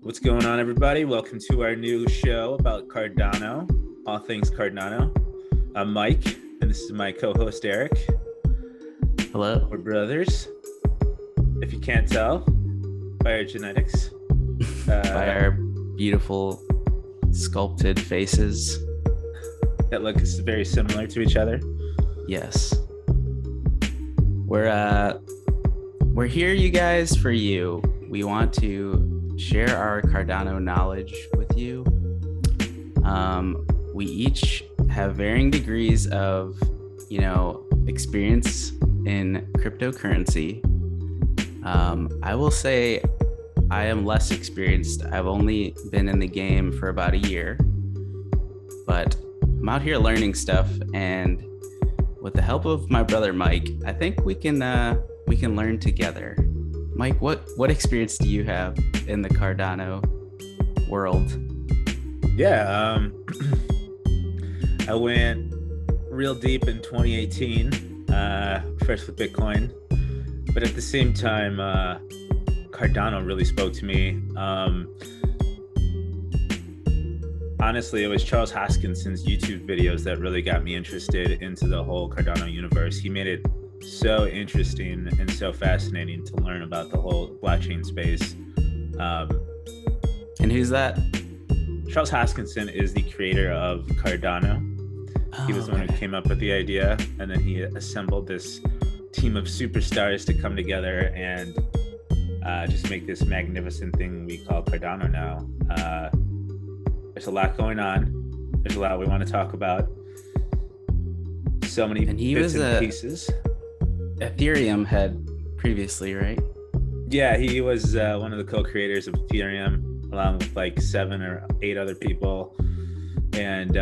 What's going on, everybody? Welcome to our new show about Cardano, all things Cardano. I'm Mike, and this is my co-host, Eric. Hello. We're brothers, if you can't tell, by our genetics. By our beautiful sculpted faces. That look is very similar to each other. Yes. We're here, you guys, for you. We want to share our Cardano knowledge with you. We each have varying degrees of, experience in cryptocurrency. I will say I am less experienced. I've only been in the game for about a year, but I'm out here learning stuff, and with the help of my brother Mike, I think we can learn together. Mike, what experience do you have in the Cardano world? Yeah, I went real deep in 2018, first with Bitcoin, but at the same time, Cardano really spoke to me. Honestly, it was Charles Hoskinson's YouTube videos that really got me interested into the whole Cardano universe. He made it so interesting and so fascinating to learn about the whole blockchain space. And who's that? Charles Hoskinson is the creator of Cardano. He was the one who came up with the idea, and then he assembled this team of superstars to come together and just make this magnificent thing we call Cardano now. There's a lot going on. There's a lot we want to talk about. So many bits and pieces. Ethereum head previously, right? Yeah, he was one of the co-creators of Ethereum, along with like 7 or 8 other people. And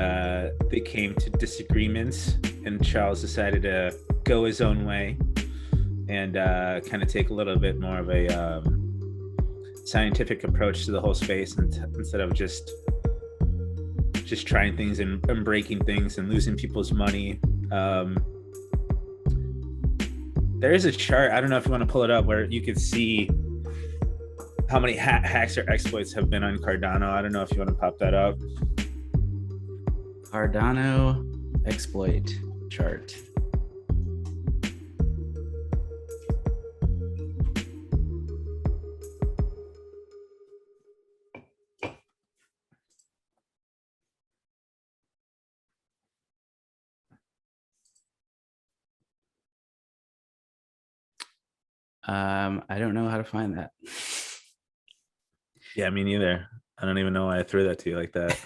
they came to disagreements, and Charles decided to go his own way and kind of take a little bit more of a scientific approach to the whole space, instead of just trying things and breaking things and losing people's money. There is a chart, I don't know if you want to pull it up, where you could see how many hacks or exploits have been on Cardano. I don't know if you want to pop that up. Cardano exploit chart. I don't know how to find that. Yeah, me neither. I don't even know why I threw that to you like that.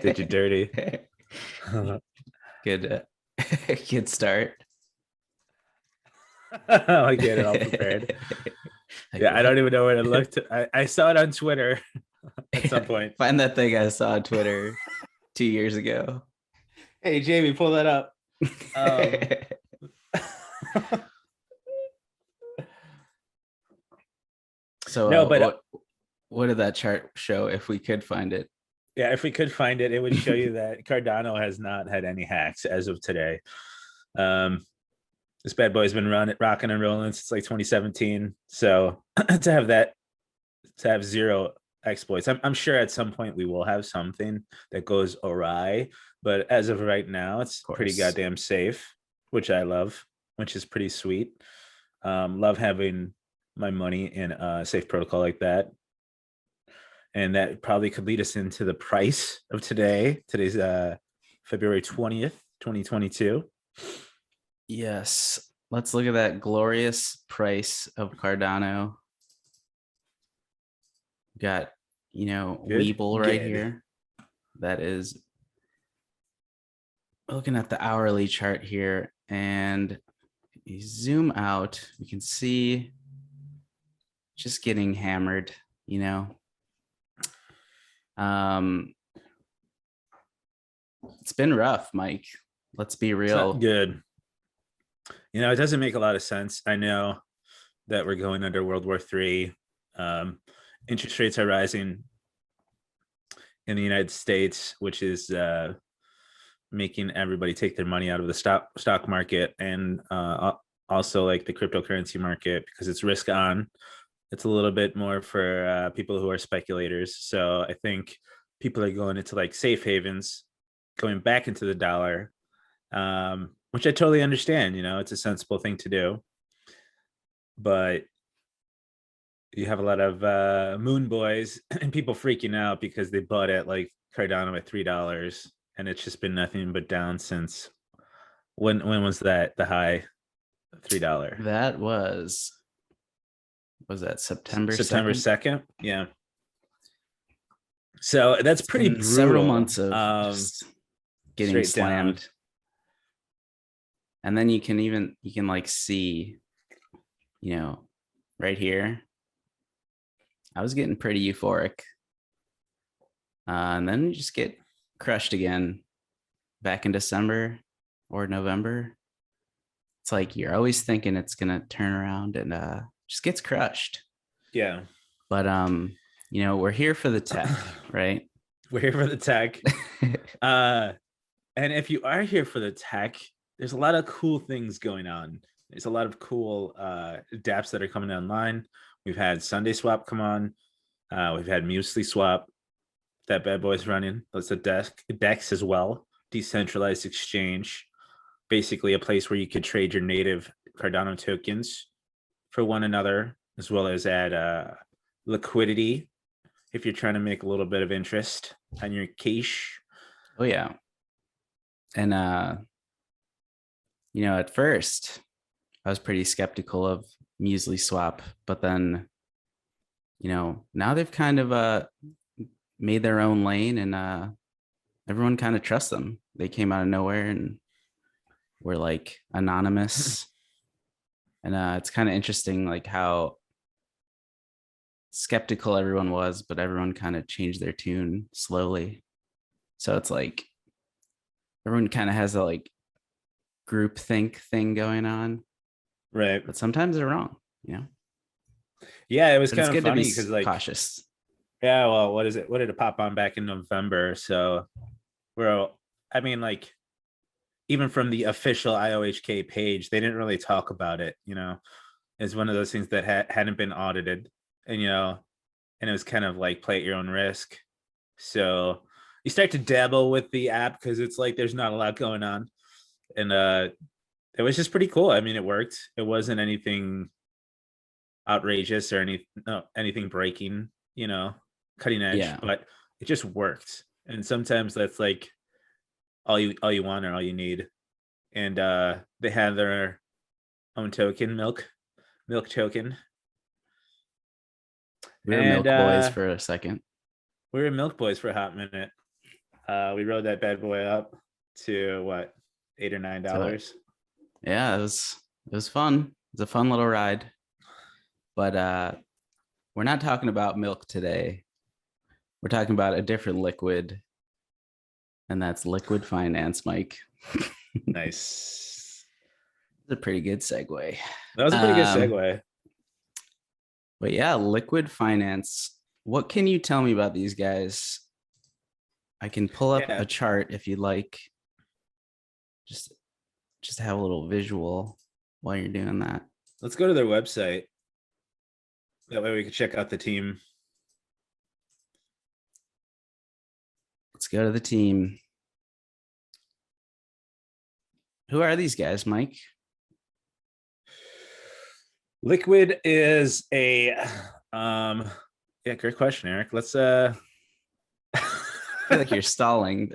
Did you dirty? Good start. I get it all prepared. Yeah, I don't even know where to look. I saw it on Twitter at some point. Find that thing I saw on Twitter 2 years ago. Hey, Jamie, pull that up. So no, but what did that chart show, if we could find it? Yeah, if we could find it, it would show you that Cardano has not had any hacks as of today. This bad boy's been rocking and rolling since like 2017. So to have 0 exploits, I'm sure at some point we will have something that goes awry, but as of right now, it's pretty goddamn safe, which I love, which is pretty sweet. Love having my money in a safe protocol like that. And that probably could lead us into the price of today. Today's February 20th, 2022. Yes. Let's look at that glorious price of Cardano. Got, Weeble right here. That is looking at the hourly chart here, and you zoom out, you can see just getting hammered, It's been rough, Mike. Let's be real. It's not good. It doesn't make a lot of sense. I know that we're going under World War III. Interest rates are rising in the United States, which is making everybody take their money out of the stock market, and also like the cryptocurrency market, because it's risk on. It's a little bit more for people who are speculators. So I think people are going into like safe havens, going back into the dollar, which I totally understand. It's a sensible thing to do. But you have a lot of moon boys and people freaking out because they bought at like Cardano at $3, and it's just been nothing but down since when was that the high? $3. That was that September September 2nd? 2nd. Yeah. So that's It's pretty been several brutal. months of just getting Straight down. slammed. And then you can like see, right here. I was getting pretty euphoric. And then you just get crushed again back in December or November. It's like you're always thinking it's gonna turn around and just gets crushed. Yeah. But we're here for the tech, right? We're here for the tech. And if you are here for the tech, there's a lot of cool things going on. There's a lot of cool dApps that are coming online. We've had Sunday Swap come on. We've had Muesli Swap. That bad boy's running. That's a DEX as well. Decentralized exchange. Basically a place where you could trade your native Cardano tokens for one another, as well as add liquidity if you're trying to make a little bit of interest on your cash. Oh yeah. And at first I was pretty skeptical of Muesli Swap, but then now they've kind of made their own lane, and everyone kind of trusts them. They came out of nowhere and were like anonymous. And it's kind of interesting like how skeptical everyone was, but everyone kind of changed their tune slowly. So it's like everyone kind of has a like group think thing going on, Right. but sometimes they're wrong. Yeah, it was But kind it's of good funny to because be like, cautious. yeah, well, what is it? What did it pop on back in November? So I mean, like, even from the official IOHK page, they didn't really talk about it. It's one of those things that hadn't been audited, and and it was kind of like play at your own risk. So you start to dabble with the app because it's like there's not a lot going on, and it was just pretty cool. I mean, it worked. It wasn't anything outrageous or anything breaking, cutting edge, Yeah. but it just worked. And sometimes that's like all you want or all you need. And they had their own token, milk token. We were And milk boys for a second. we were milk boys for a hot minute. We rode that bad boy up to what, $8 or $9. Yeah, it was fun. It was a fun little ride. But we're not talking about milk today. We're talking about a different liquid, and that's liquid finance, Mike. Nice. It's a pretty good segue. That was a pretty good segue. But yeah, liquid finance. What can you tell me about these guys? I can pull up a chart if you'd like. Just have a little visual while you're doing that. Let's go to their website. That way we can check out the team. Let's go to the team. Who are these guys, Mike? Liquid is a yeah, great question, Eric. Let's I feel like you're stalling.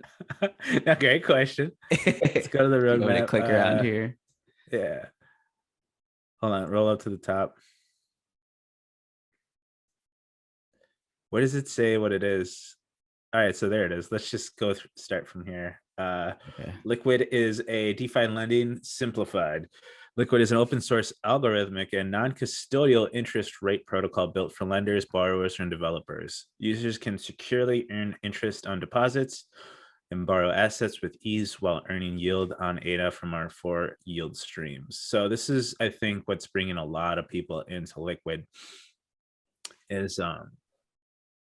No, great question. Let's go to the roadmap. You want me to click around here? Yeah. Hold on, roll up to the top. What does it say what it is? All right, so there it is. Let's just go start from here. Okay. Liquid is a DeFi lending simplified. Liquid is an open source algorithmic and non-custodial interest rate protocol built for lenders, borrowers, and developers. Users can securely earn interest on deposits and borrow assets with ease while earning yield on ADA from our 4 yield streams. So this is, I think, what's bringing a lot of people into Liquid is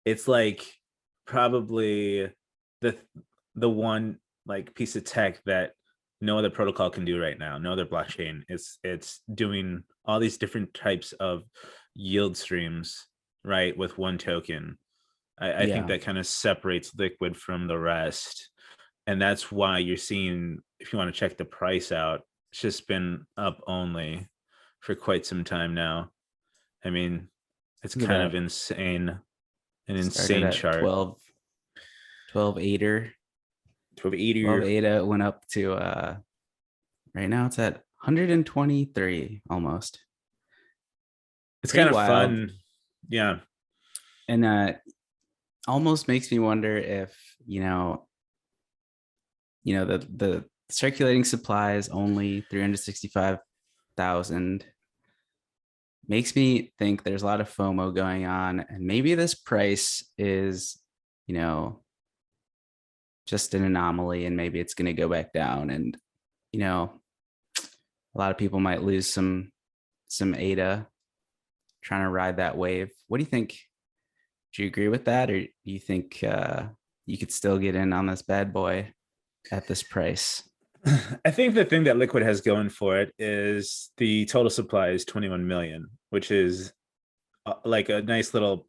it's like probably the one like piece of tech that no other protocol can do right now. No other blockchain. It's doing all these different types of yield streams, right, with one token. I think Yeah. that kind of separates Liquid from the rest. And that's why you're seeing, if you want to check the price out, it's just been up only for quite some time now. I mean, it's Is it kind of a insane, an started insane at chart. 12 8er. 12 1280, 8 went up to right now it's at 123 almost. it's Pretty kind of wild. fun. Yeah. And almost makes me wonder if, the circulating supply is only 365,000. Makes me think there's a lot of FOMO going on, and maybe this price is, you know, just an anomaly, and maybe it's going to go back down, and a lot of people might lose some ADA trying to ride that wave. What do you think? Do you agree with that, or do you think you could still get in on this bad boy at this price? I think the thing that Liquid has going for it is the total supply is 21 million, which is like a nice little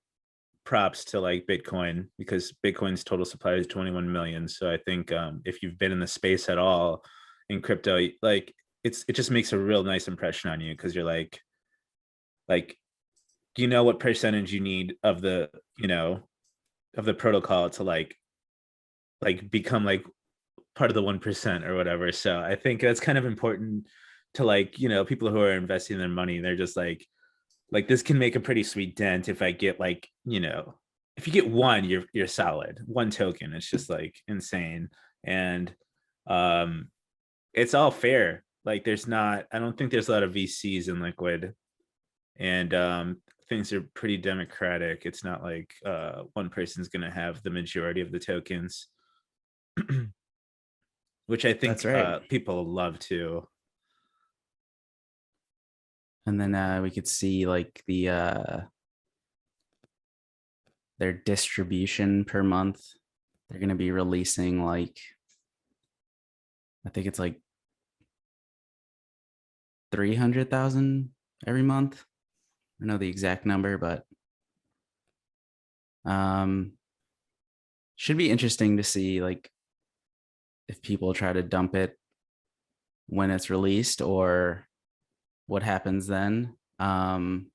props to like Bitcoin, because Bitcoin's total supply is 21 million. So I think if you've been in the space at all in crypto, like it just makes a real nice impression on you, because you're like do you know what percentage you need of the of the protocol to become like part of the 1% or whatever. So I think that's kind of important to people who are investing their money. They're just like this can make a pretty sweet dent if I get if you get one, you're solid. One token, it's just like insane. And um it's all fair. Like I don't think there's a lot of VCs in Liquid, and things are pretty democratic. It's not like one person's going to have the majority of the tokens, which I That's think right. people love to. And then we could see like their distribution per month. They're going to be releasing like, I think it's like 300,000 every month. I don't know the exact number, but um should be interesting to see like if people try to dump it when it's released or what happens then. No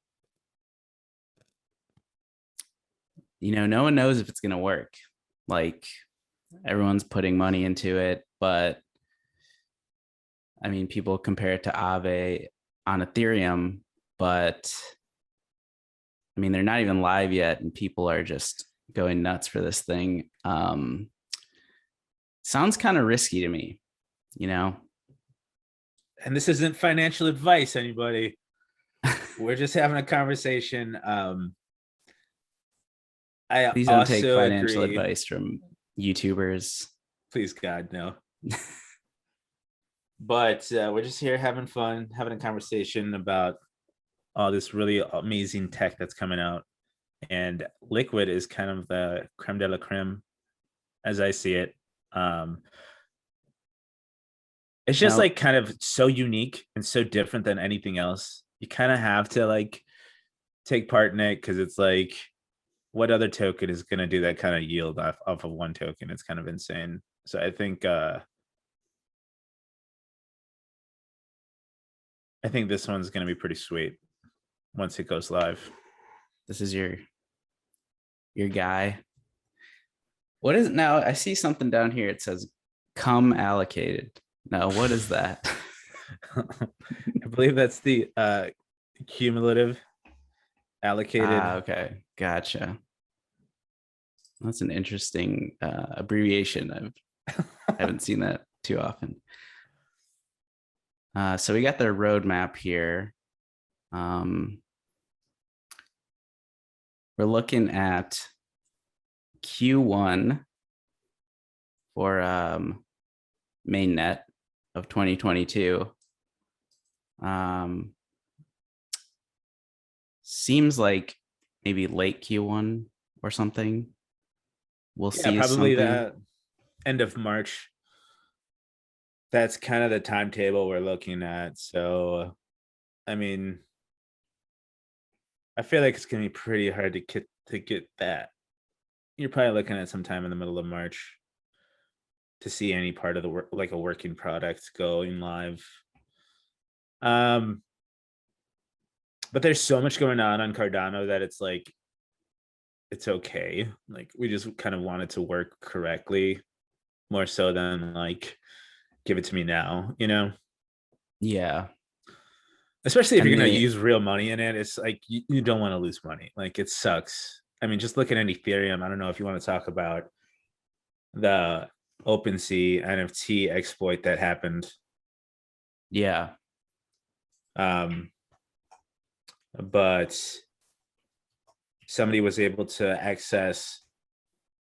one knows if it's going to work. Like everyone's putting money into it, but I mean, people compare it to Aave on Ethereum, but I mean, they're not even live yet, and people are just going nuts for this thing. Sounds kind of risky to me, you know. And this isn't financial advice, anybody. We're just having a conversation. I Please don't take also financial agree. advice from YouTubers. Please, God, no. But we're just here having fun, having a conversation about all this really amazing tech that's coming out. And Liquid is kind of the creme de la creme, as I see it. It's just Now, like kind of so unique and so different than anything else. You kind of have to like take part in it, because it's like, what other token is going to do that kind of yield off of one token? It's kind of insane. So I think this one's going to be pretty sweet once it goes live. this is your guy. What is now? I see something down here. It says "come allocated." Now, what is that? I believe that's the cumulative allocated. Okay, gotcha. That's an interesting abbreviation. I haven't seen that too often. So we got their roadmap here. We're looking at Q1 for mainnet of 2022. Seems like maybe late Q1 or something. We'll Yeah, see probably something. the end of March. That's kind of the timetable we're looking at. So, I mean, I feel like it's gonna be pretty hard to get that. You're probably looking at sometime in the middle of March to see any part of the work, like a working product going live. Um, but there's so much going on Cardano that it's like it's okay. Like we just kind of want it to work correctly, more so than like give it to me now, you know? Yeah. Especially if And you're gonna the use real money in it, it's like you don't want to lose money. Like it sucks. I mean, just looking at Ethereum, I don't know if you want to talk about the OpenSea NFT exploit that happened. yeah. Um, but somebody was able to access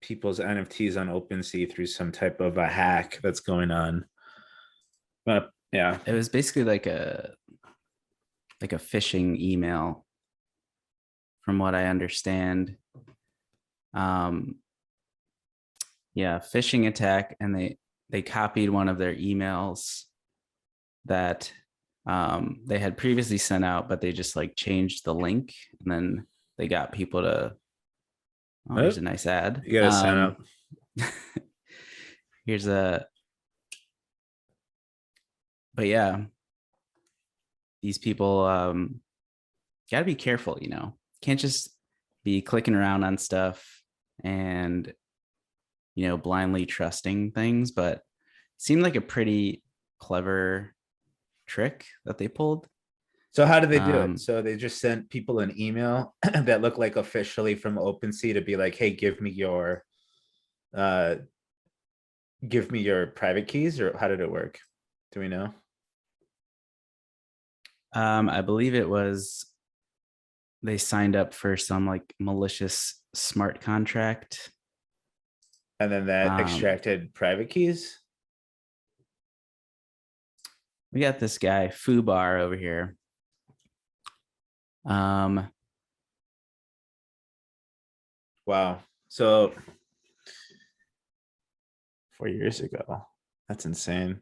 people's NFTs on OpenSea through some type of a hack that's going on. But yeah, It was basically like a phishing email from what I understand. Um yeah, phishing attack, and they copied one of their emails that they had previously sent out, but they just like changed the link, and then they got people to, oh, oh, here's a nice ad. you gotta sign up. Here's a, but yeah, these people got to be careful, you know, can't just be clicking around on stuff and, you know, blindly trusting things. But it seemed like a pretty clever trick that they pulled. So how did they do it? um So they just sent people an email that looked like officially from OpenSea to be like, "Hey, uh give me your private keys," or how did it work? Do we know? I believe it was, they signed up for some like malicious smart contract. And then that um extracted private keys. we got this guy Fubar over here. um Wow. So 4 years ago. That's insane.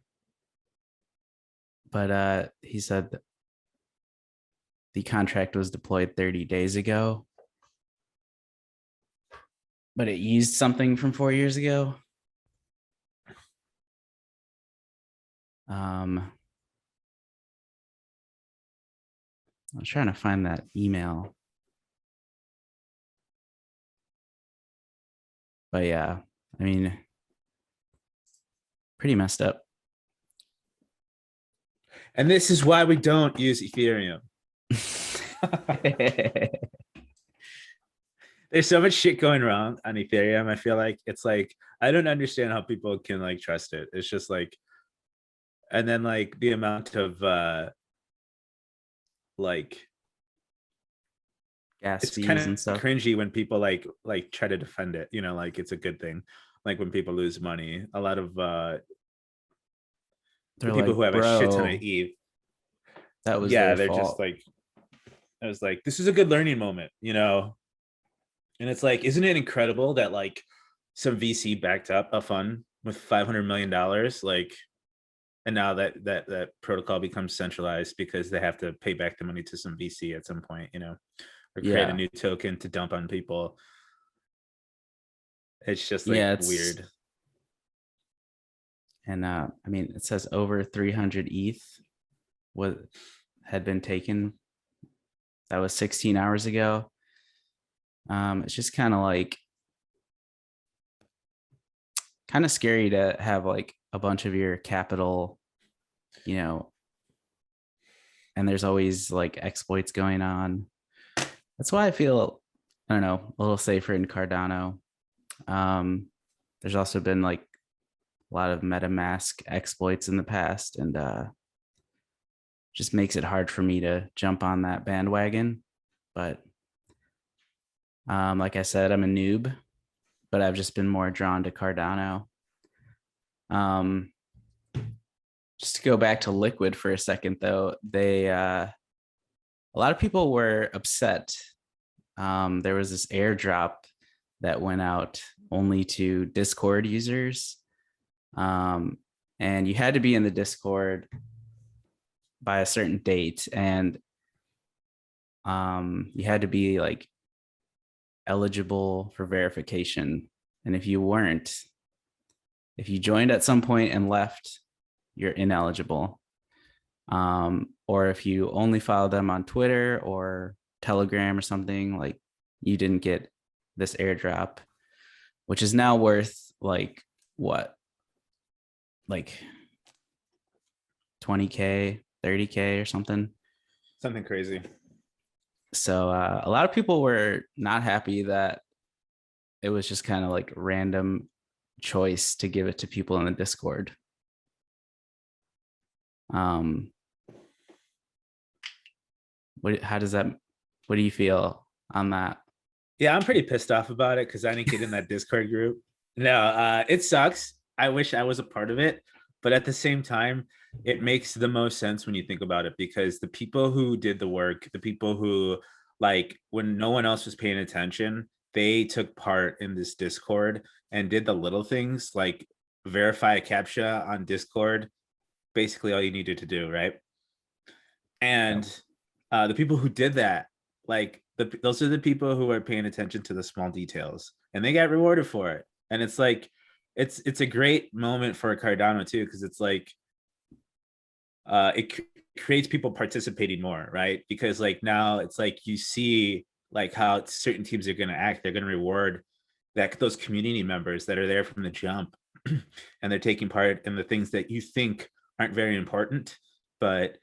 but he said the contract was deployed 30 days ago, but it used something from 4 years ago. I was trying to find that email, but yeah, I mean, pretty messed up. And this is why we don't use Ethereum. There's so much shit going wrong on Ethereum. I feel like it's like I don't understand how people can like trust it. It's just like, and then like the amount of like Gas it's kind fees of and stuff. cringy when people like try to defend it, you know, like it's a good thing. Like when people lose money, a lot of the They're people who like, have a shit ton of bro, ETH, that was yeah, their they're just fault. like, I was like, this is a good learning moment, you know. And it's like, isn't it incredible that like some VC backed up a fund with $500 million, like, and now that protocol becomes centralized because they have to pay back the money to some VC at some point, you know, or create a Yeah. new token to dump on people. It's just like Yeah, it's, weird. and I mean, it says over 300 ETH was had been taken. That was 16 hours ago. It's just kind of like, kind of scary to have like a bunch of your capital, you know, and there's always like exploits going on. That's why I feel, I don't know, a little safer in Cardano. There's also been like a lot of MetaMask exploits in the past, and just makes it hard for me to jump on that bandwagon. But like I said, I'm a noob, but I've just been more drawn to Cardano. Um, just to go back to Liquid for a second, though, they a lot of people were upset. There was this airdrop that went out only to Discord users, and you had to be in the Discord by a certain date. And you had to be like eligible for verification. And if you weren't, if you joined at some point and left, you're ineligible. Or if you only follow them on Twitter or Telegram or something, like you didn't get this airdrop, which is now worth like what? Like 20K, 30K or something. Something crazy. So a lot of people were not happy that it was just kind of like random choice to give it to people in the Discord. How does that, what do you feel on that? Yeah, I'm pretty pissed off about it because I didn't get in that Discord group. No, it sucks. I wish I was a part of it, but at the same time, it makes the most sense when you think about it, because the people who did the work, the people who, like, when no one else was paying attention, they took part in this Discord and did the little things like verify a CAPTCHA on Discord, basically all you needed to do, right? And the people who did that, like, those are the people who are paying attention to the small details, and they got rewarded for it. And it's like, it's a great moment for Cardano too, because it's like, it creates people participating more, right? Because like now it's like you see like how certain teams are going to act. They're going to reward that those community members that are there from the jump, and they're taking part in the things that you think aren't very important, but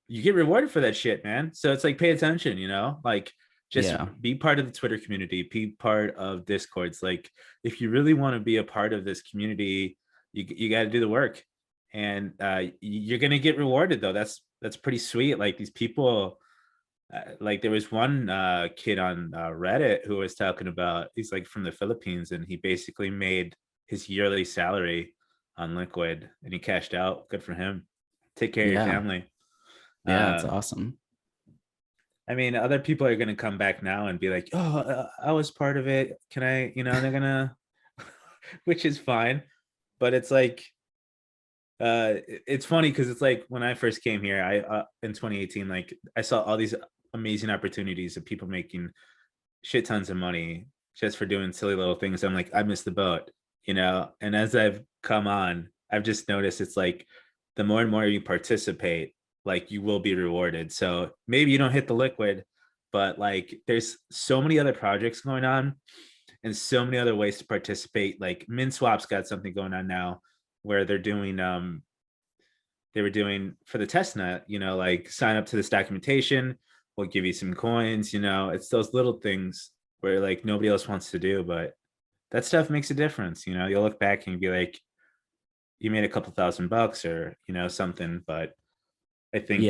you get rewarded for that shit, man. So it's like, pay attention, you know, like just be part of the Twitter community, be part of Discords. Like, if you really want to be a part of this community, you got to do the work, and you're gonna get rewarded though. That's pretty sweet. Like, these people, like there was one kid on Reddit who was talking about, he's like from the Philippines, and he basically made his yearly salary on Liquid, and he cashed out. Good for him. Take care of your family. Yeah, it's awesome. I mean, other people are going to come back now and be like, oh, I was part of it. Can I, you know, they're going to, which is fine. But it's like, it's funny because it's like when I first came here, I in 2018, like I saw all these amazing opportunities of people making shit tons of money just for doing silly little things. I'm like, I missed the boat, you know? And as I've come on, I've just noticed it's like, the more and more you participate, like you will be rewarded. So maybe you don't hit the Liquid, but like there's so many other projects going on and so many other ways to participate. Like MinSwap's got something going on now where they're doing they were doing for the testnet, you know, like sign up to this documentation, we'll give you some coins, you know. It's those little things where like nobody else wants to do, but that stuff makes a difference. You know, you'll look back and be like, you made a couple $1,000 or, you know, something. But I think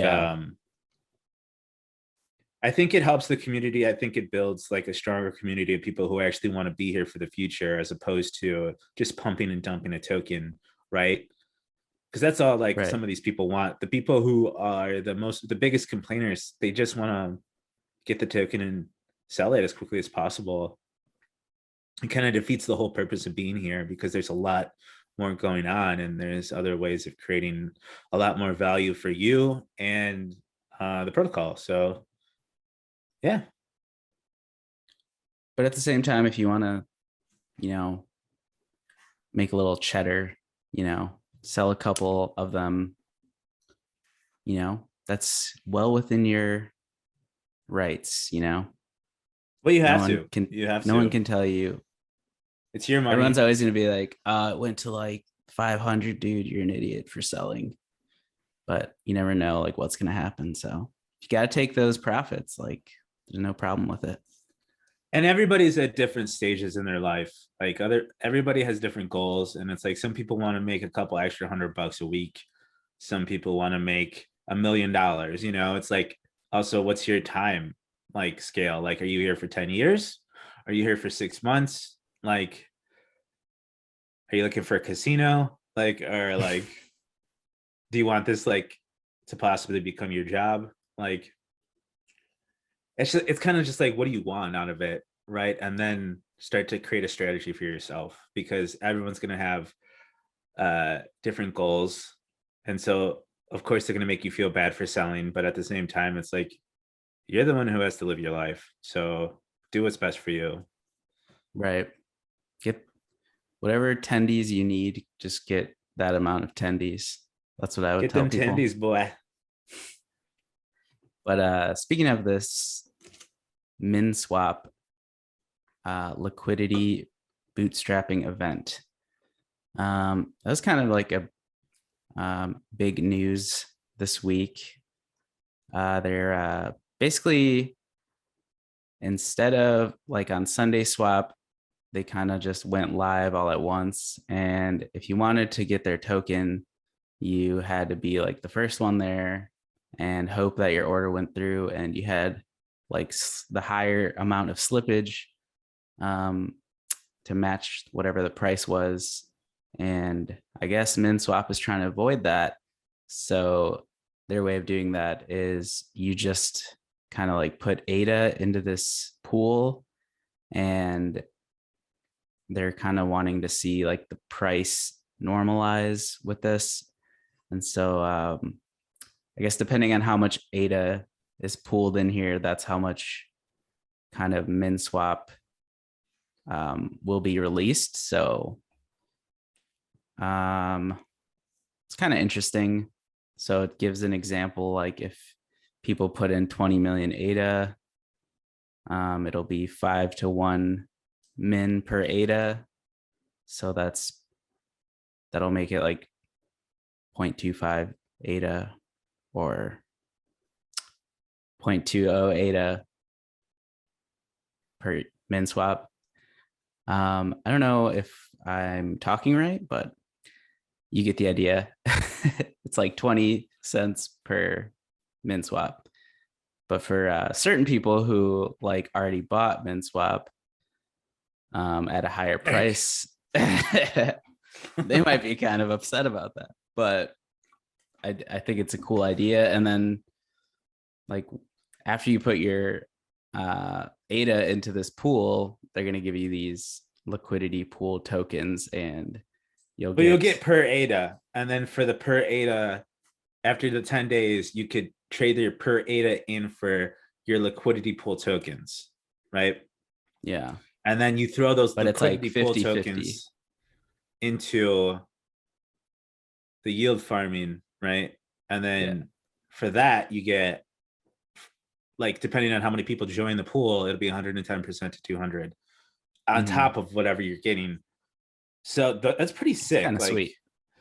I think it helps the community. I think it builds like a stronger community of people who actually want to be here for the future, as opposed to just pumping and dumping a token, right? Because that's all like some of these people want. The people who are the biggest complainers, they just want to get the token and sell it as quickly as possible. It kind of defeats the whole purpose of being here, because there's a lot more going on, and there's other ways of creating a lot more value for you and the protocol. So yeah. But at the same time, if you want to, you know, make a little cheddar, you know, sell a couple of them, you know, that's well within your rights, you know. Well, you have to. You have to. No one can tell you. It's your money. Everyone's always going to be like, it went to like 500, dude, you're an idiot for selling. But you never know like what's going to happen. So you got to take those profits. Like, there's no problem with it. And everybody's at different stages in their life. Like everybody has different goals. And it's like, some people want to make a couple extra $100 a week. Some people want to make $1 million, you know. It's like, also, what's your time like scale? Like, are you here for 10 years? Are you here for 6 months? Like, are you looking for a casino? Like, or like, do you want this like to possibly become your job? Like, it's kind of just like, what do you want out of it, right? And then start to create a strategy for yourself, because everyone's going to have different goals. And so of course they're going to make you feel bad for selling, but at the same time, it's like, You're the one who has to live your life. So do what's best for you. Right. Get whatever tendies you need, just get that amount of tendies. That's what I would Get tell them people. tendies, boy. But speaking of this MinSwap liquidity bootstrapping event, that was kind of like a big news this week. They're basically, instead of like on Sunday Swap, they kind of just went live all at once. And if you wanted to get their token, you had to be like the first one there and hope that your order went through, and you had like the higher amount of slippage to match whatever the price was. And I guess MinSwap is trying to avoid that. So their way of doing that is you just kind of like put ADA into this pool, and they're kind of wanting to see like the price normalize with this. And so I guess depending on how much ADA is pooled in here, that's how much kind of MinSwap will be released. So it's kind of interesting. So it gives an example, like if people put in 20 million ADA, it'll be 5-to-1 min per ADA. So that'll make it like 0.25 ADA or 0.20 ADA per MinSwap. I don't know if I'm talking right, but you get the idea. It's like 20 cents per MinSwap. But for certain people who like already bought MinSwap at a higher price, they might be kind of upset about that. But I think it's a cool idea. And then like after you put your ADA into this pool, they're going to give you these liquidity pool tokens, and you'll get per ADA. And then for the per ADA, after the 10 days, you could trade your per ADA in for your liquidity pool tokens, right? Yeah. And then you throw those liquidity it's like 50, pool tokens into the yield farming, right? And then for that, you get, like, depending on how many people join the pool, it'll be 110% to 200 on top of whatever you're getting. So that's pretty sick. Kind of like, sweet.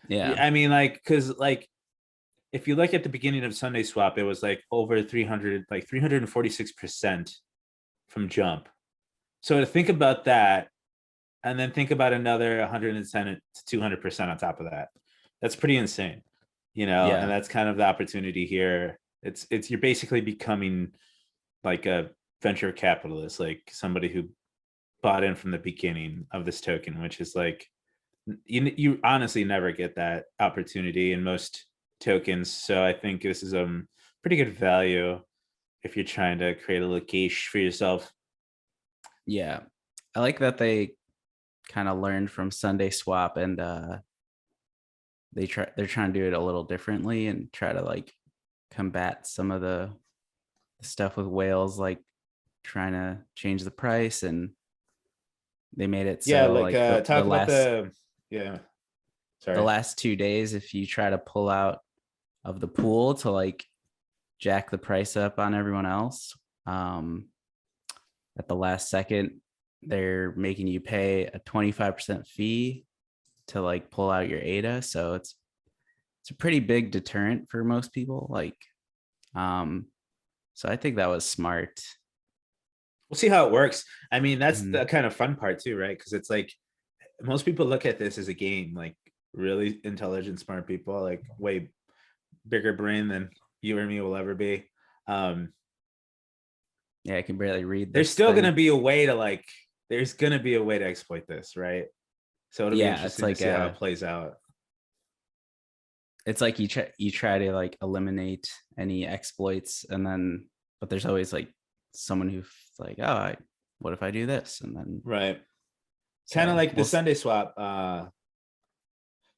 Yeah. I mean, like, because like if you look at the beginning of Sunday Swap, it was like over 300, like 346% from jump. So to think about that, and then think about another 110 to 200% on top of that. That's pretty insane, Yeah. and that's kind of the opportunity here. It's you're basically becoming like a venture capitalist, like somebody who bought in from the beginning of this token, which is like, you honestly never get that opportunity in most tokens. So I think this is pretty good value if you're trying to create a location for yourself. Yeah. I like that they kind of learned from Sunday Swap, and they're trying to do it a little differently and try to like combat some of the stuff with whales, like trying to change the price. And they made it so like talk about the last 2 days, if you try to pull out of the pool to like jack the price up on everyone else, at the last second, they're making you pay a 25% fee to like pull out your ADA. So it's a pretty big deterrent for most people. Like, so I think that was smart. We'll see how it works. I mean, that's the kind of fun part too, right? Because it's like most people look at this as a game, like really intelligent, smart people, like way bigger brain than you or me will ever be. Yeah, I can barely read. There's still going to be a way to like, there's going to be a way to exploit this, right? So it'll be interesting to see how it plays out. It's like you try to like eliminate any exploits, and then, but there's always like someone who's like, oh, what if I do this? And then right. Kind of like the Sunday Swap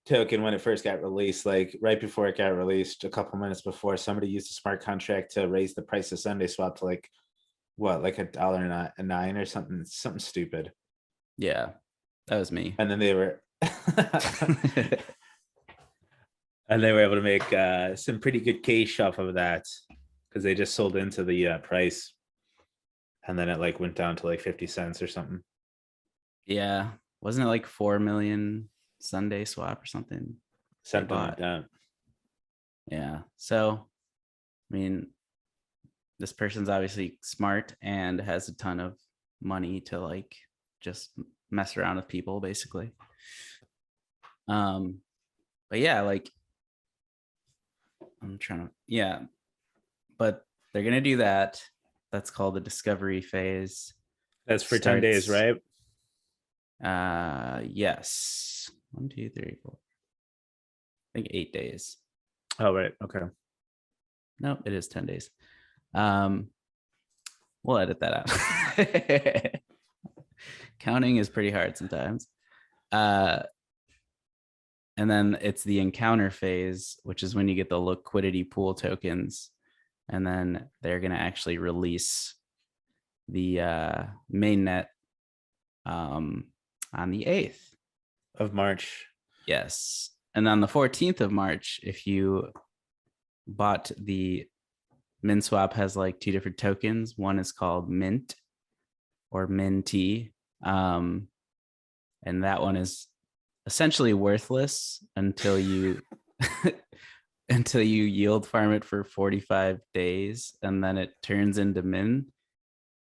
token when it first got released, like right before it got released, a couple minutes before, somebody used a smart contract to raise the price of Sunday Swap to like what, like $1.09 or something stupid. Yeah, that was me. And then they were and they were able to make some pretty good cash off of that because they just sold into the price, and then it like went down to like 50 cents or something. Yeah, wasn't it like 4 million Sunday Swap or something? Something like that. Yeah. So, I mean, this person's obviously smart and has a ton of money to like just mess around with people, basically. But yeah, like I'm trying to, yeah, but they're gonna do that. That's called the discovery phase. That's for 10 days, right? Yes. 1, 2, 3, 4. I think 8 days. Oh, right. Okay. No, it is 10 days. We'll edit that out. Counting is pretty hard sometimes. And then it's the encounter phase, which is when you get the liquidity pool tokens. And then they're going to actually release the mainnet on the 8th of March. Yes. And on the 14th of March, if you bought the MinSwap, has like 2 different tokens. One is called Mint or Minty. And that one is essentially worthless until you until you yield farm it for 45 days, and then it turns into Min,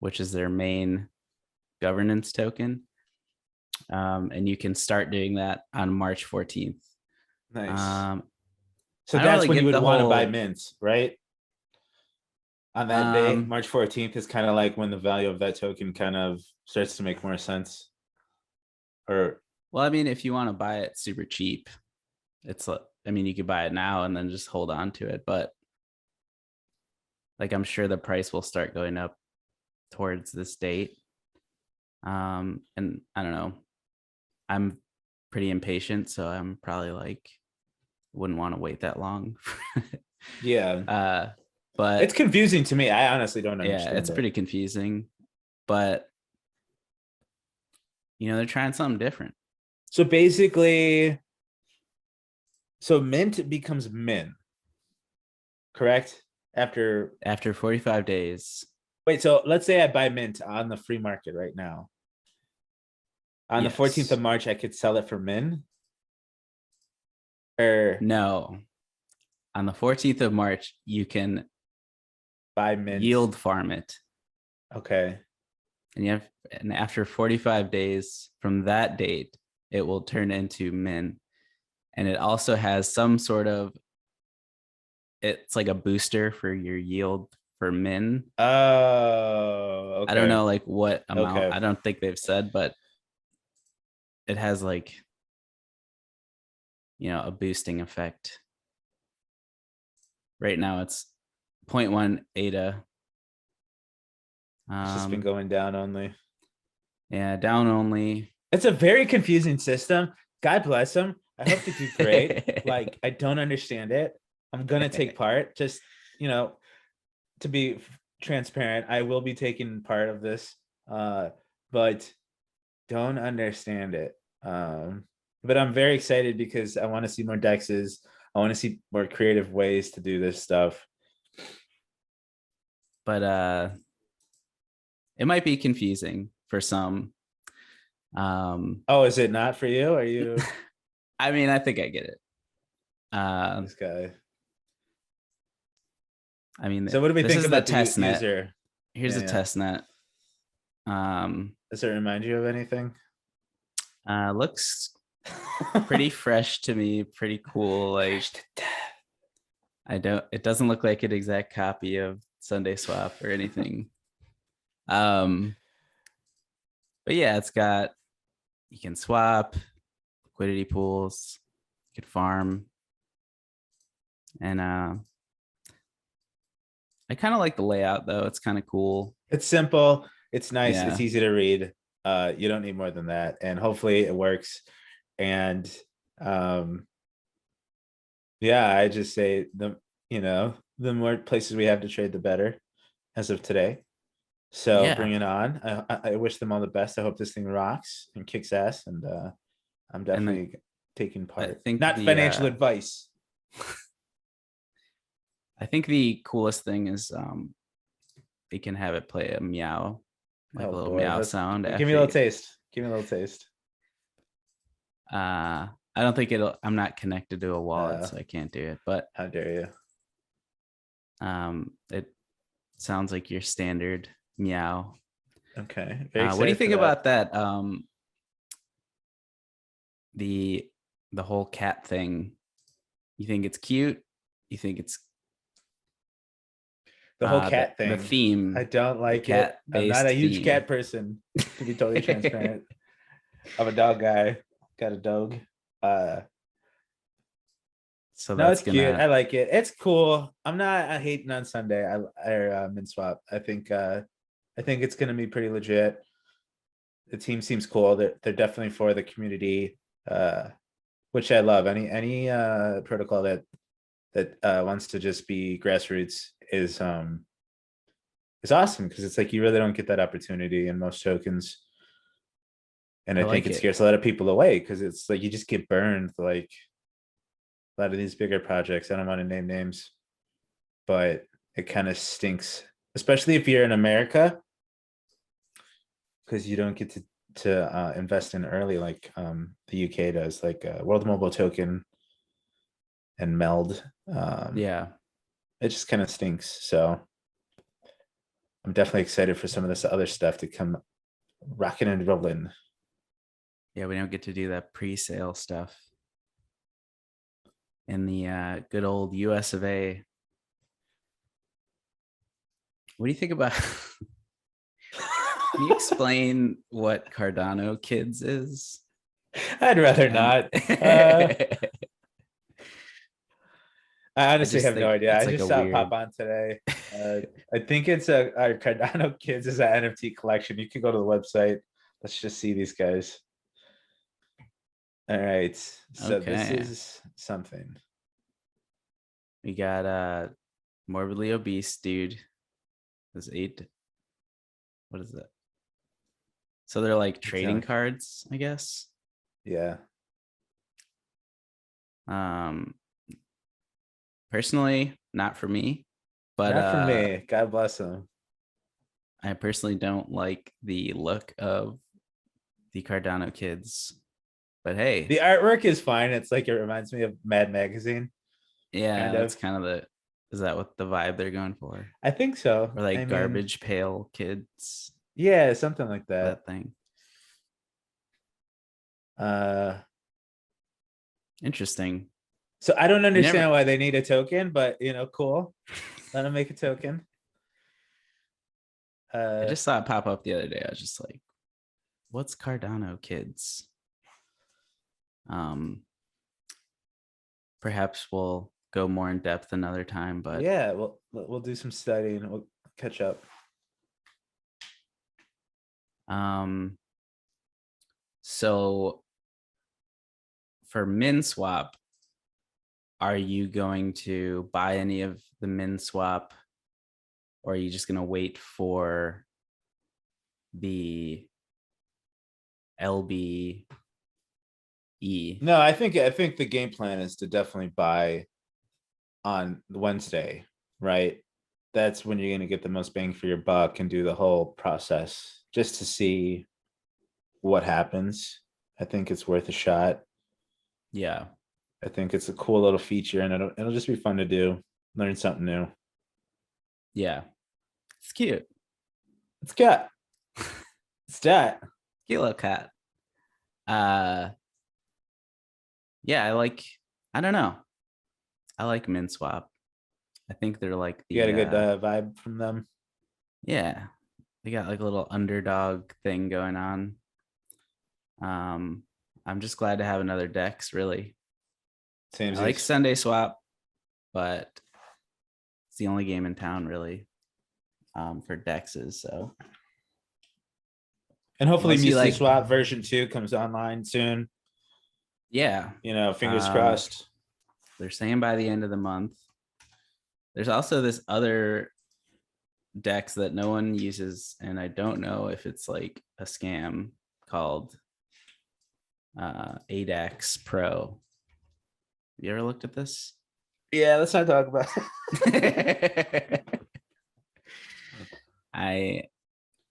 which is their main governance token. And you can start doing that on March 14th. Nice. So that's when you would want to buy mints, right? On that day, March 14th is kind of like when the value of that token kind of starts to make more sense. Or well, I mean, if you want to buy it super cheap, it's I mean, you could buy it now and then just hold on to it, but like I'm sure the price will start going up towards this date. And I don't know. I'm pretty impatient, so I'm probably like wouldn't want to wait that long. Yeah. But it's confusing to me. I honestly don't understand. Yeah, it's pretty confusing, but you know, they're trying something different. So basically, so Mint becomes Min, correct? After 45 days. Wait, so let's say I buy Mint on the free market right now. On the 14th of March, I could sell it for Min? Or no. On the 14th of March, you can buy Mint, yield farm it. Okay. And after 45 days from that date, it will turn into Min. And it also has some sort of, it's like a booster for your yield for Min. Oh, okay. I don't know like what amount. Okay. I don't think they've said, but it has like, you know, a boosting effect. Right now it's 0.1 ADA. It's just been going down only. Yeah, down only. It's a very confusing system. God bless them. I hope they do great. Like, I don't understand it. I'm gonna take part. Just, you know, to be transparent, I will be taking part of this, but don't understand it. But I'm very excited because I want to see more dexes. I want to see more creative ways to do this stuff. But it might be confusing for some. Oh, is it not for you? Are you? I mean, I think I get it. This guy. I mean, so what do we think about the test net? User? Here's a test net. Does it remind you of anything? Looks pretty fresh to me, pretty cool. Like, it doesn't look like an exact copy of Sunday Swap or anything. But yeah, it's got, you can swap, liquidity pools, you can farm, and I kind of like the layout though. It's kind of cool. It's simple. It's nice. Yeah. It's easy to read. You don't need more than that, and hopefully it works. And Yeah, I just say the more places we have to trade, the better as of today. So Yeah, bring it on. I wish them all the best. I hope this thing rocks and kicks ass, and I'm and definitely taking I part. think Not financial advice. the coolest thing is they can have it play a meow, like Oh a little boy, meow let's sound give me a little after. taste. Give me a little taste. I don't think it'll. I'm not connected to a wallet, Uh, so I can't do it. But how dare you? it sounds like your standard meow. Okay, very What do you excited for think that. about that? The the whole cat thing. You think it's cute? You think it's The whole the cat the thing. I theme, don't the like it. cat I'm not based a huge theme? cat person, to be totally transparent. I'm a dog guy. Got a dog. Uh, So no, that's it's cute. I gonna, like it. It's cool. I'm not hating on Sunday. Min swap. I think it's gonna be pretty legit. The team seems cool. They're definitely for the community, which I love. Any protocol that wants to just be grassroots is awesome, because it's like you really don't get that opportunity in most tokens. And I I think like it it. scares a lot of people away, because it's like you just get burned like a lot of these bigger projects. I don't want to name names, but it kind of stinks, especially if you're in America, because you don't get to invest in early like the UK does, like World Mobile Token and Meld. Yeah, It just kind of stinks. So I'm definitely excited for some of this other stuff to come rocking and rolling. yeah. We don't get to do that pre-sale stuff in the good old US of A. What do you think about? Can you explain what Cardano Kids is? I'd rather And not. Uh, I I honestly just have no think idea. it's I like just a saw it pop weird. on today. I think it's our Cardano Kids is an NFT collection. You can go to the website. Let's just see these guys. All right. So this Okay, is something. we got morbidly obese dude. Is eight. What is that? So they're like It's trading cards, I guess. yeah. Um, Personally, not for me, but Not for me. God bless them. I personally don't like the look of the Cardano Kids. But hey, The artwork is fine. It's like it reminds me of Mad Magazine, yeah, kind that's of. kind of the. Is that what the vibe they're going for? I think so. Or I like mean, garbage pail kids, yeah, something like that. that thing. Uh, Interesting. so I don't You never. understand why they need a token, but cool. Let them make a token. I Uh, just saw it pop up the other day. I was just like, "What's Cardano Kids?" Um, Perhaps we'll go more in depth another time, but yeah, we'll do some studying. We'll catch up. um, so for min swap, are you going to buy any of the min swap, or are you just going to wait for the LBE? No, I think the game plan is to definitely buy on Wednesday, right? That's when you're gonna get the most bang for your buck and do the whole process just to see what happens. I think it's worth a shot. Yeah, I think it's a cool little feature, and it'll just be fun to do. Learn something new. yeah, it's cute. It's got it's that. Cute little cat. Uh, yeah, I like. I don't know. I like min swap. I think they're like You got the a good vibe from them. yeah, they got like a little underdog thing going on. I'm just glad to have another Dex, really. Same I like as Sunday swap, but it's the only game in town really for Dexes. So and hopefully unless you Muesli like, Swap version 2 comes online soon. yeah, Fingers um, crossed. They're saying by the end of the month. There's also this other DEX that no one uses, and I don't know if it's like a scam, called ADEX Pro. You ever looked at this? Yeah, let's not talk about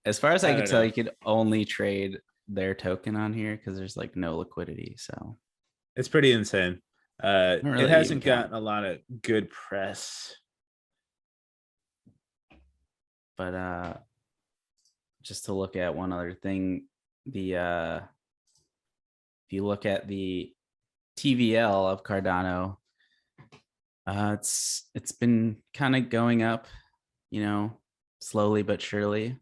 As far as I could don't tell, know. you could only trade their token on here because there's like no liquidity. So It's pretty insane. I don't It really even hasn't count. gotten a lot of good press. But just to look at one other thing, the if you look at the TVL of Cardano, it's been kind of going up, slowly but surely.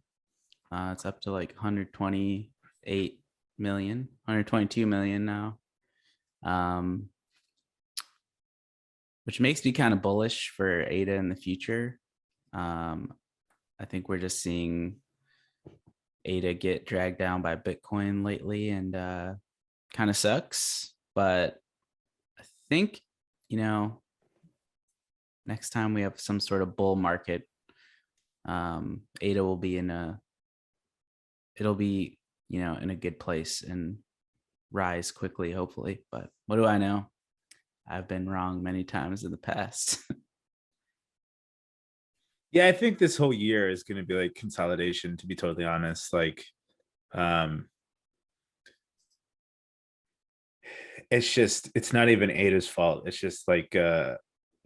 It's up to like 128 million, 122 million now, which makes me kind of bullish for ADA in the future. I think we're just seeing ADA get dragged down by Bitcoin lately, and kind of sucks. But I think, next time we have some sort of bull market, ADA will be it'll be, in a good place and rise quickly, hopefully. But what do I know? I've been wrong many times in the past. Yeah, I think this whole year is going to be like consolidation, to be totally honest. Like, it's not even Ada's fault. It's just like the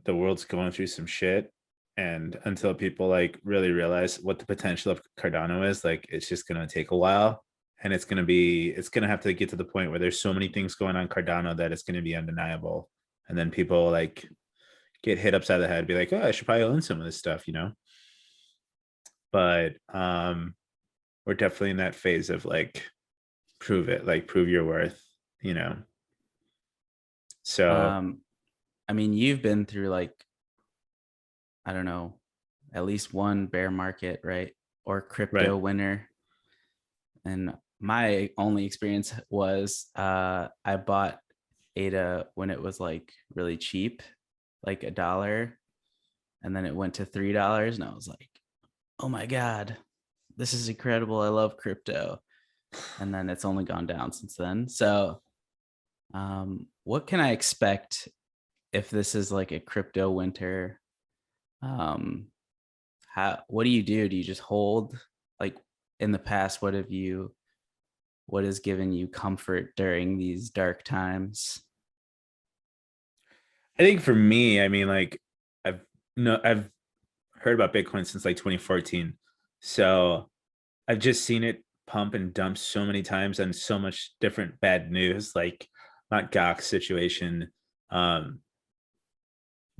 world's going through some shit. And until people like really realize what the potential of Cardano is, like it's just gonna take a while. And it's gonna have to get to the point where there's so many things going on Cardano that it's gonna be undeniable. And then people like get hit upside the head, be like, oh, I should probably own some of this stuff, But we're definitely in that phase of like prove it, like prove your worth. So I mean, you've been through like, I don't know, at least one bear market, right? Or crypto right. winter. And my only experience was I bought ADA when it was like really cheap, like $1, and then it went to $3, and I was like, oh my God, this is incredible. I love crypto. And then it's only gone down since then. So what can I expect if this is like a crypto winter? What do you do? Do you just hold? Like, in the past, what has given you comfort during these dark times? I think for me, I mean, like I've heard about Bitcoin since like 2014. So I've just seen it pump and dump so many times and so much different bad news, like not Gok's situation,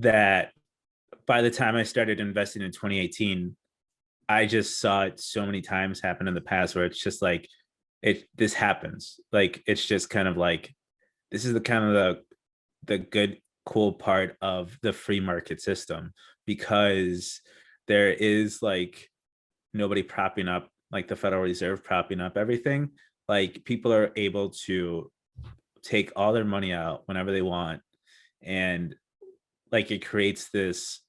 that by the time I started investing in 2018, I just saw it so many times happen in the past where it's just like this happens. Like it's just kind of like this is the kind of the good cool part of the free market system, because there is like nobody propping up, like the Federal Reserve propping up everything. Like people are able to take all their money out whenever they want, and like it creates this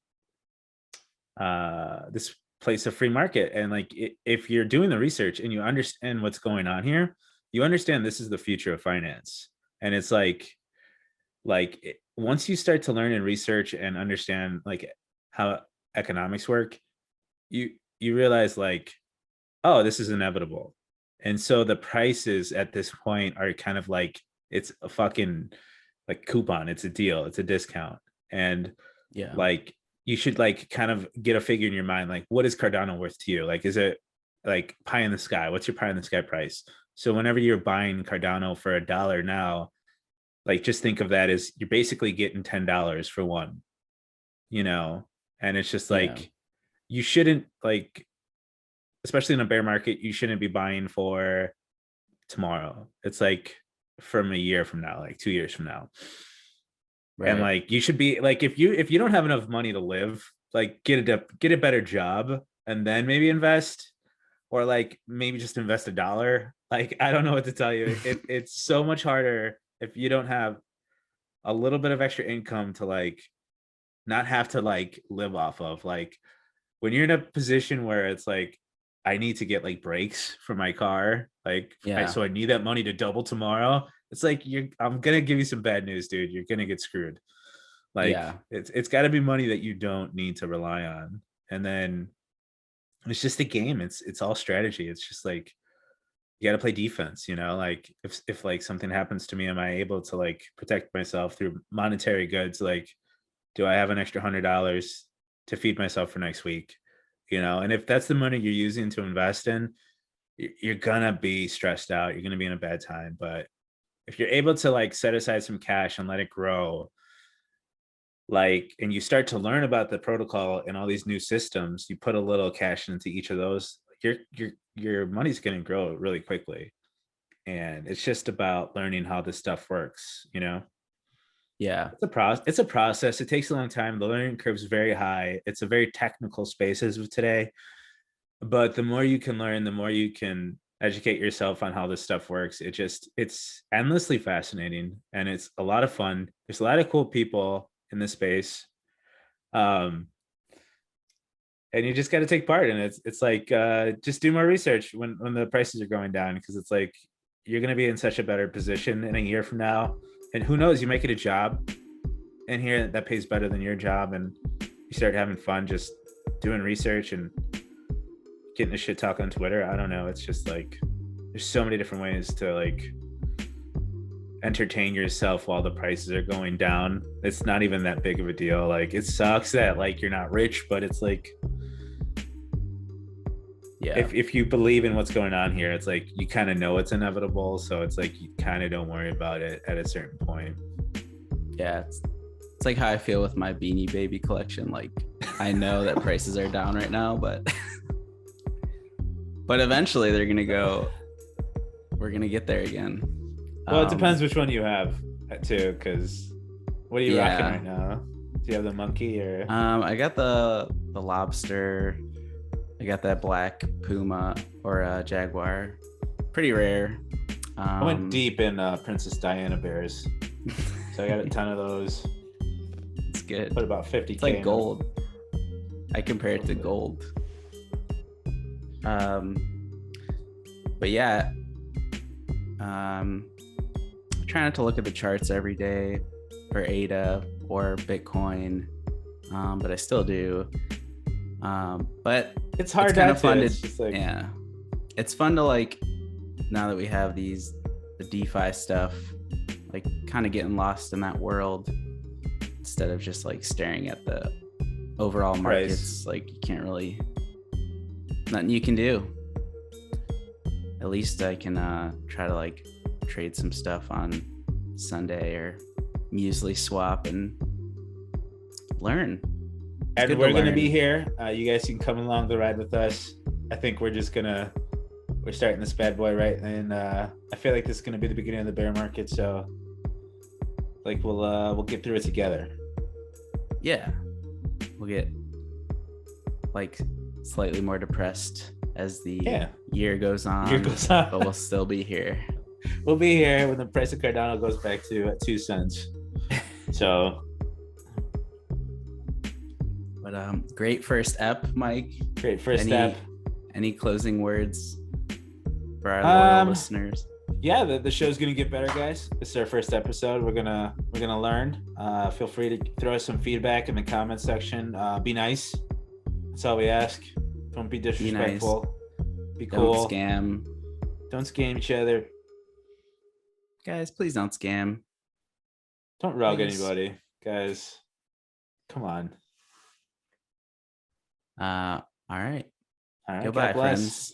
place of free market. And like if you're doing the research and you understand what's going on here, you understand this is the future of finance. And it's like once you start to learn and research and understand like how economics work, you realize like, oh, this is inevitable. And so the prices at this point are kind of like it's a fucking like coupon, it's a deal, it's a discount. And Yeah. like you should like kind of get a figure in your mind, like what is Cardano worth to you? Like is it like pie in the sky? What's your pie in the sky price? So whenever you're buying Cardano for $1 now, like just think of that as you're basically getting $10 for one, and it's just Yeah. like you shouldn't, like, especially in a bear market, you shouldn't be buying for tomorrow. It's like from a year from now, like 2 years from now. And Right. like you should be like, if you don't have enough money to live, like get a better job and then maybe invest, or like maybe just invest $1. Like I don't know what to tell you. It's so much harder if you don't have a little bit of extra income to like not have to like live off of. Like when you're in a position where it's like I need to get like brakes for my car, like Yeah. so I need that money to double tomorrow. It's like I'm gonna give you some bad news, dude. You're gonna get screwed. Like Yeah. it's got to be money that you don't need to rely on. And then it's just a game. It's all strategy. It's just like you got to play defense, you know, like if like something happens to me, am I able to like protect myself through monetary goods? Like, do I have an extra $100 to feed myself for next week? You know, and if that's the money you're using to invest in, you're gonna be stressed out. You're gonna be in a bad time. But if you're able to like set aside some cash and let it grow, like, and you start to learn about the protocol and all these new systems, you put a little cash into each of those, your money's going to grow really quickly. And it's just about learning how this stuff works, you know. Yeah. It's a process. It takes a long time. The learning curve is very high. It's a very technical space as of today. But the more you can learn, the more you can educate yourself on how this stuff works. It's endlessly fascinating, and it's a lot of fun. There's a lot of cool people in this space. Um, and you just got to take part. And it's like just do more research when the prices are going down, because it's like you're going to be in such a better position in a year from now. And who knows, you might get a job in here that pays better than your job, and you start having fun just doing research and getting the shit talk on Twitter. I don't know. It's just like there's so many different ways to like entertain yourself while the prices are going down. It's not even that big of a deal. Like it sucks that like you're not rich, but it's like Yeah. if you believe in what's going on here, it's like you kind of know it's inevitable. So it's like you kind of don't worry about it at a certain point. Yeah. It's like how I feel with my Beanie Baby collection. Like I know that prices are down right now, but but eventually they're gonna go. We're gonna get there again. Well, it depends which one you have too, because what are you rocking right now? Do you have the monkey or? I got the lobster. I got that black puma or jaguar. Pretty rare. I went deep in Princess Diana bears, so I got a ton of those. It's good. Put about 50K. It's like gold. I compare it to gold. But yeah. Try not to look at the charts every day for ADA or Bitcoin, but I still do. But it's hard. It's kind of fun to like... yeah. It's fun to like now that we have the DeFi stuff, like kind of getting lost in that world instead of just like staring at the overall markets. Price. Like you can't really, nothing you can do. At least I can try to like trade some stuff on Sunday or Muesli Swap and learn. And we're going to be here. You guys can come along the ride with us. I think we're starting this bad boy right. And I feel like this is going to be the beginning of the bear market. So like we'll get through it together. Yeah. We'll get like slightly more depressed as the year goes on, but we'll still be here. We'll be here when the price of Cardano goes back to 2 cents. So, but great first ep, Mike. Great first ep. Any closing words for our loyal listeners? Yeah, the show's gonna get better, guys. This is our first episode. We're gonna learn. Feel free to throw us some feedback in the comment section. Be nice. That's all we ask. Don't be disrespectful. Be cool. Don't scam each other. Guys, please don't scam. Don't rug anybody, guys. Come on. All right. All right. Goodbye, friends.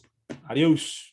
Adios.